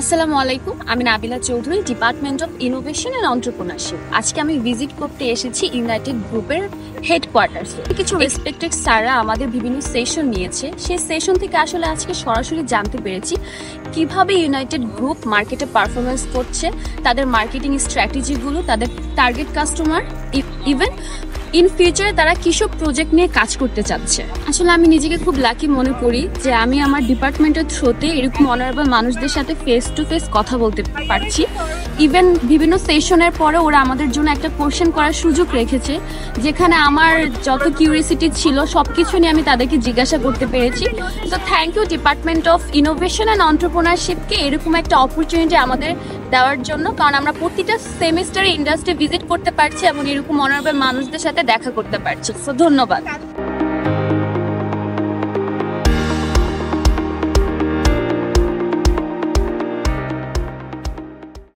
আসসালামু আলাইকুম, আমি Nabila Chowdhury, department of innovation and entrepreneurship. আজকে আমি ভিজিট করতে এসেছি ইউনাইটেড গ্রুপের হেডকোয়ার্টার্সে। কিছু রেসপেক্টেড স্যাররা আমাদের বিভিন্ন সেশন নিয়েছে, সেই সেশন থেকে আসলে আজকে সরাসরি জানতে পেরেছি কিভাবে ইউনাইটেড গ্রুপ মার্কেটে পারফরমেন্স করছে, তাদের মার্কেটিং স্ট্র্যাটেজিগুলো, তাদের টার্গেট কাস্টমার, ইভেন ইন ফিউচারে তারা কিসব প্রজেক্ট নিয়ে কাজ করতে চাচ্ছে। আসলে আমি নিজেকে খুব লাকি মনে করি যে আমি আমার ডিপার্টমেন্টের থ্রুতে এরকম অনারেবল মানুষদের সাথে ফেস টু ফেস কথা বলতে পারছি। ইভেন বিভিন্ন সেশনের পরে ওরা আমাদের জন্য একটা কোশ্চেন করার সুযোগ রেখেছে, যেখানে আমার যত কিউরিয়াসিটি ছিল সব কিছু নিয়ে আমি তাদেরকে জিজ্ঞাসা করতে পেরেছি। তো thank you department of innovation and এন্টারপ্রেনারশিপকে এরকম একটা অপরচুনিটি আমাদের দেওয়ার জন্য, কারণ আমরা প্রতিটা সেমিস্টারে ইন্ডাস্ট্রি ভিজিট করতে পারছি এবং এরকম অনারেবল মানুষদের সাথে দেখা করতে পারছি। সো ধন্যবাদ।